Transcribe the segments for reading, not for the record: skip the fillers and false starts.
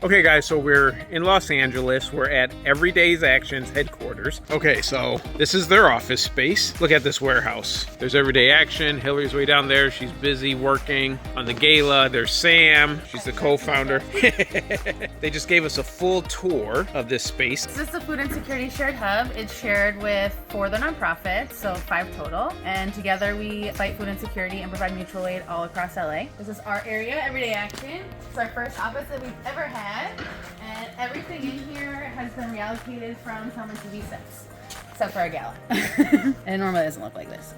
Okay guys, so we're in Los Angeles. We're at Everyday's Action's headquarters. Okay, so this is their office space. Look at this warehouse. There's Everyday Action. Hillary's way down there. She's busy working on the Gala. There's Sam. She's the co-founder. They just gave us a full tour of this space. This is the Food Insecurity Shared Hub. It's shared with 4 other nonprofits, so 5 total. And together we fight food insecurity and provide mutual aid all across LA. This is our area, Everyday Action. It's our first office that we've ever had. And everything in here has been reallocated from Tom and TV sets, except for our Gala. And it normally doesn't look like this.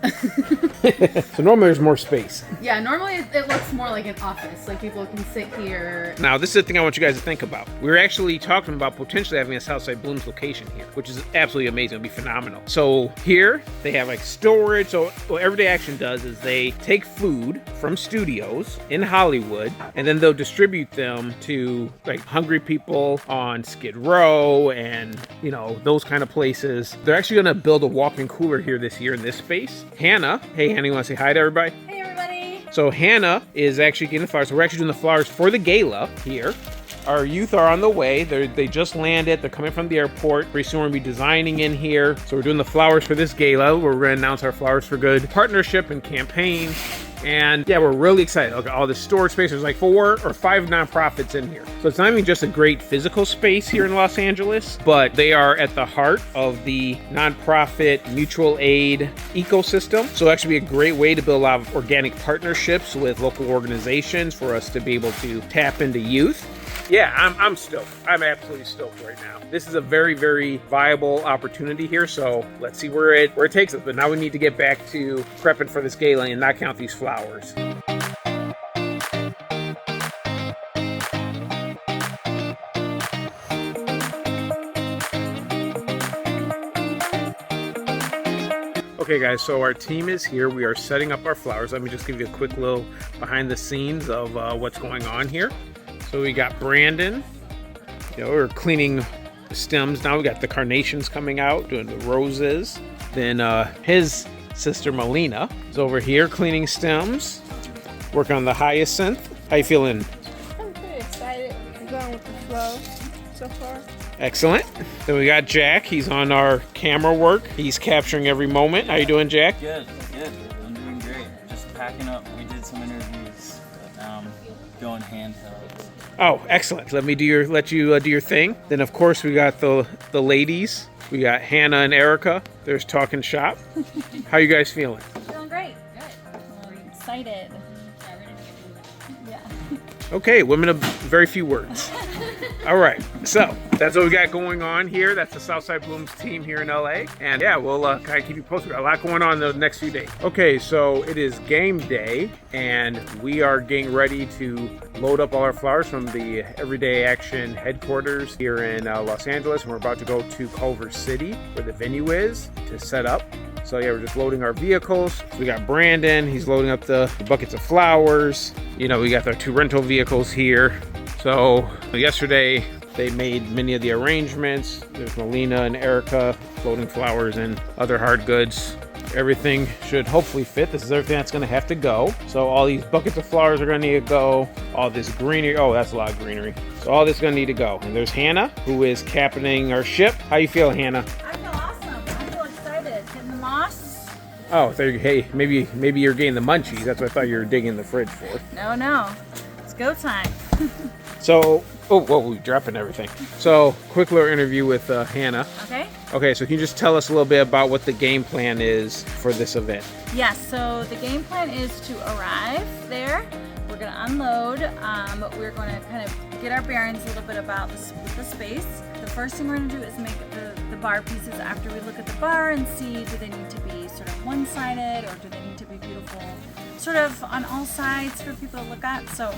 So normally there's more space. Yeah, normally it looks more like an office, like people can sit here. Now this is the thing I want you guys to think about. We were actually talking about potentially having a Southside Blooms location here, which is absolutely amazing. It'll be phenomenal. So here they have like storage. So what Everyday Action does is they take food from studios in Hollywood and then they'll distribute them to like hungry people on Skid Row and you know those kind of places. They're actually going to build a walk-in cooler here this year in this space. Hannah, hey Hannah, you want to say hi to everybody? Hey everybody. So Hannah is actually getting the flowers. So we're actually doing the flowers for the Gala here. Our youth are on the way. They just landed. They're coming from the airport. Pretty soon we're going to be designing in here. So we're doing the flowers for this Gala. We're going to announce our Flowers for Good partnership and campaign. And yeah, we're really excited. Look at all this storage space. There's like 4 or 5 nonprofits in here. So it's not even just a great physical space here in Los Angeles, but they are at the heart of the nonprofit mutual aid ecosystem. So it'll actually be a great way to build a lot of organic partnerships with local organizations for us to be able to tap into youth. Yeah, I'm stoked. I'm absolutely stoked right now. This is a very, very viable opportunity here. So let's see where it takes us. But now we need to get back to prepping for this Gala and not count these flowers. Okay guys, so our team is here. We are setting up our flowers. Let me just give you a quick little behind the scenes of what's going on here. So we got Brandon, you know, we're cleaning the stems. Now we got the carnations coming out, doing the roses. Then his sister Melina is over here cleaning stems, working on the hyacinth. How you feeling? I'm pretty excited. I'm going with the flow so far. Excellent. Then we got Jack. He's on our camera work. He's capturing every moment. How you doing, Jack? Good. I'm doing great. Just packing up. We did some interviews, but now I'm going handheld. Oh, excellent. Let you do your thing. Then of course we got the ladies. We got Hannah and Erica. There's talking shop. How you guys feeling? Feeling great. Good. I'm excited. Yeah. Okay, women of very few words. All right, so that's what we got going on here. That's the Southside Blooms team here in LA. And yeah, we'll kind of keep you posted. A lot going on in the next few days. Okay, so it is game day and we are getting ready to load up all our flowers from the Everyday Action headquarters here in Los Angeles. And we're about to go to Culver City where the venue is to set up. So yeah, we're just loading our vehicles. So we got Brandon, he's loading up the buckets of flowers. You know, we got our 2 rental vehicles here. So yesterday they made many of the arrangements. There's Melina and Erica loading flowers and other hard goods. Everything should hopefully fit. This is everything that's gonna have to go. So all these buckets of flowers are gonna need to go. All this greenery, oh, that's a lot of greenery. So all this is gonna need to go. And there's Hannah, who is captaining our ship. How you feel, Hannah? I feel awesome. I feel excited. Hitting the moss. Oh, hey, maybe you're getting the munchies. That's what I thought you were digging the fridge for. No. It's go time. So, we're dropping everything. So, quick little interview with Hannah. Okay, so can you just tell us a little bit about what the game plan is for this event? Yes, so the game plan is to arrive there. We're going to unload. We're going to kind of get our bearings a little bit about the space. The first thing we're going to do is make the bar pieces after we look at the bar and see, do they need to be sort of one-sided or do they need to be beautiful sort of on all sides for people to look at. So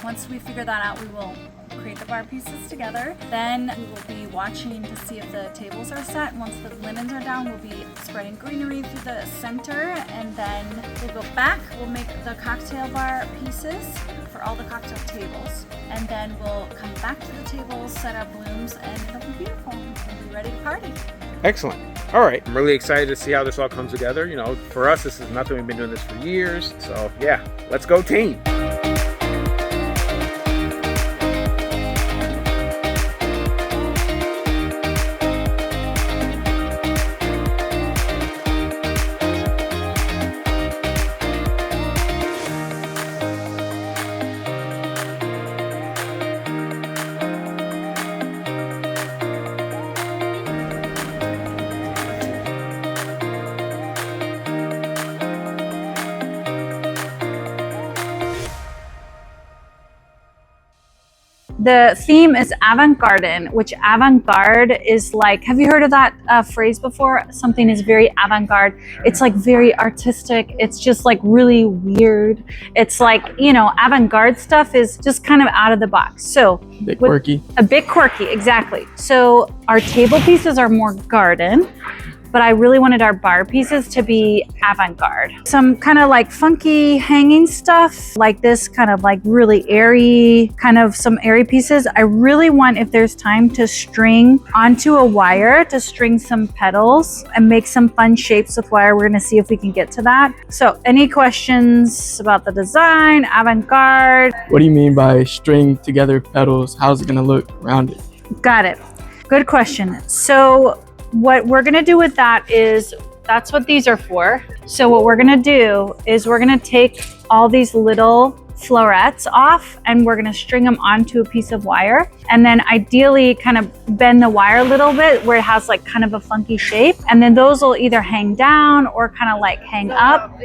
once we figure that out, we will create the bar pieces together. Then we will be watching to see if the tables are set. Once the linens are down, we'll be spreading greenery through the center, and then we'll go back. We'll make the cocktail bar pieces for all the cocktail tables, and then we'll come back to the tables, set our blooms, and it'll be beautiful. We'll be ready to party. Excellent. All right, I'm really excited to see how this all comes together. You know, for us, this is nothing. We've been doing this for years. So yeah, let's go team. The theme is avant-garde, which avant-garde is like, have you heard of that phrase before? Something is very avant-garde. It's like very artistic. It's just like really weird. It's like, you know, avant-garde stuff is just kind of out of the box. So A bit quirky. A bit quirky, exactly. So our table pieces are more garden, but I really wanted our bar pieces to be avant-garde. Some kind of like funky hanging stuff, like this kind of like really airy, kind of some airy pieces. I really want, if there's time, to string onto a wire, to string some petals and make some fun shapes with wire. We're gonna see if we can get to that. So any questions about the design, avant-garde? What do you mean by string together petals? How's it gonna look rounded? Got it. Good question. So what we're gonna do with that is, that's what these are for. So what we're gonna do is we're gonna take all these little florets off and we're gonna string them onto a piece of wire, and then ideally kind of bend the wire a little bit where it has like kind of a funky shape, and then those will either hang down or kind of like hang up.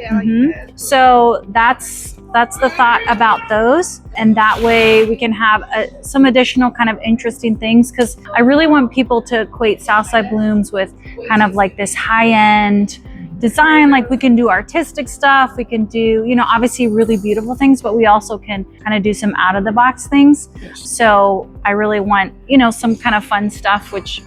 So that's the thought about those, and that way we can have some additional kind of interesting things, because I really want people to equate Southside Blooms with kind of like this high-end design. Like we can do artistic stuff, we can do, you know, obviously really beautiful things, but we also can kind of do some out-of-the-box things. So I really want, you know, some kind of fun stuff, which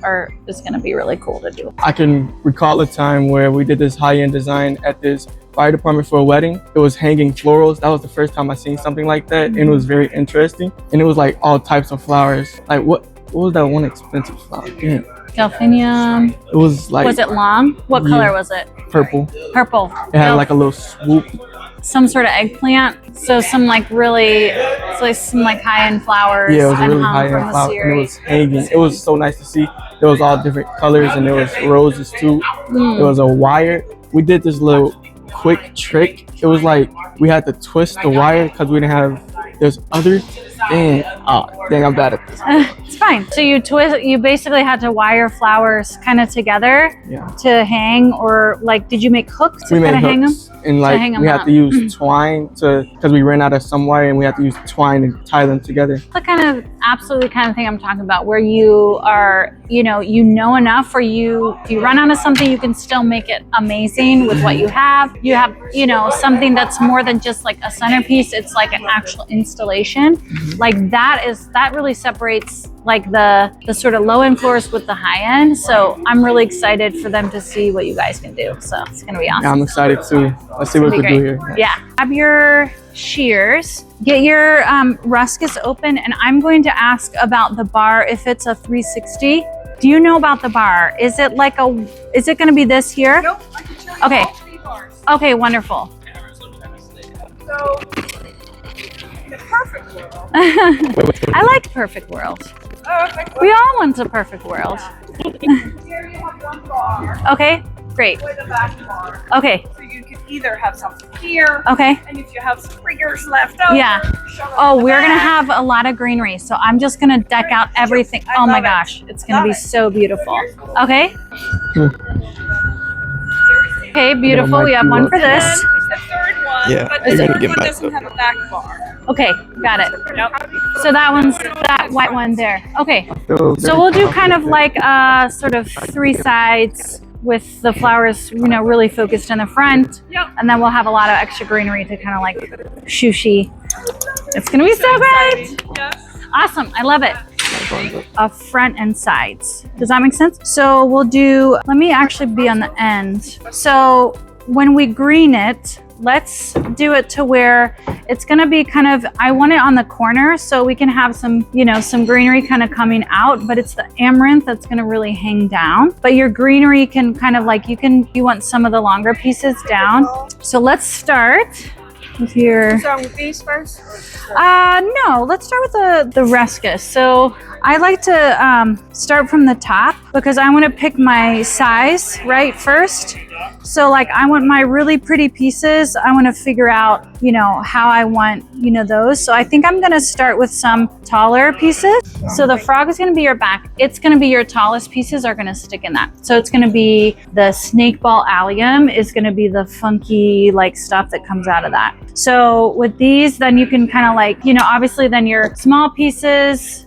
is going to be really cool to do. I can recall a time where we did this high-end design at this fire department for a wedding. It was hanging florals. That was the first time I seen something like that, and it was very interesting. And it was like all types of flowers. Like what was that one expensive flower? Damn. Delphinium. It was like, Was it long? What color was it? purple. Purple. It had like a little swoop. Some sort of eggplant. So some like really, some like high-end flowers. Yeah, it was a really hung high-end from the flower. And it series. was hanging. It was so nice to see. There was all different colors, and there was roses too. There was a wire. We did this little quick trick. It was like we had to twist the wire because we didn't have this other thing. Oh, dang, I'm bad at this. It's fine. So you basically had to wire flowers kind of together Yeah. to hang, or like, did you make hooks to We made kind of hang them? hooks, and like hang 'em we had up. to use twine because we ran out of some wire, and we had to use twine and tie them together. The kind of absolutely kind of thing I'm talking about, where you are, you know enough, or if you run out of something, you can still make it amazing with what you have. You have, you know, something that's more than just like a centerpiece. It's like an actual installation. Like that really separates like the sort of low end floors with the high end. So I'm really excited for them to see what you guys can do. So it's gonna be awesome. Yeah, I'm excited too. Let's see what we It'll can be do great. here. Yeah. Grab your shears, get your ruscus open, and I'm going to ask about the bar, if it's a 360. Do you know about the bar? Is it going to be this here? Nope, I can show you Okay. all 3 bars. Okay, wonderful. So, in the perfect world. I like perfect world. We all want a perfect world. Here you have 1 bar Okay, great. with a back bar. Okay, So you could either have something here, okay. and if you have some fingers left over, Yeah. shove it Oh, in the we're gonna back. have a lot of greenery, so I'm just gonna deck out everything. I Oh my love it. gosh, it's gonna be Love it. so beautiful. Okay. Hmm. Okay, beautiful. We have one for this. The third one, Yeah, but I'm the gonna third get one my doesn't have a back bar. Okay, got it. Yep. So that white one there. Okay. So we'll do kind of like sort of 3 sides with the flowers, you know, really focused in the front. Yep. And then we'll have a lot of extra greenery to kind of like shushy. It's gonna be so great. Yes. Awesome. I love it. Front and sides. Does that make sense? So we'll do, let me actually be on the end. So when we green it, let's do it to where it's going to be kind of, I want it on the corner so we can have some, you know, some greenery kind of coming out, but it's the amaranth that's going to really hang down. But your greenery can kind of like, you want some of the longer pieces down. So let's start with your, So with these first? no, let's start with the Ruscus. So I like to start from the top because I want to pick my size right first. So like I want my really pretty pieces. I want to figure out, you know, how I want, you know, those. So I think I'm going to start with some taller pieces. So the frog is going to be your back. It's going to be your tallest pieces are going to stick in that. So it's going to be the snake ball allium is going to be the funky like stuff that comes out of that. So with these, then you can kind of like, you know, obviously then your small pieces.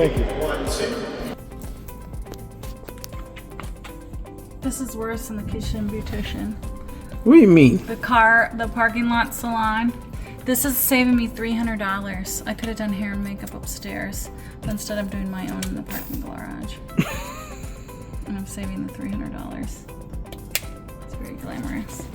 Thank you. This is worse than the kitchen beautician. What do you mean? The parking lot salon. This is saving me $300. I could have done hair and makeup upstairs, but instead I'm doing my own in the parking garage. And I'm saving the $300. It's very glamorous.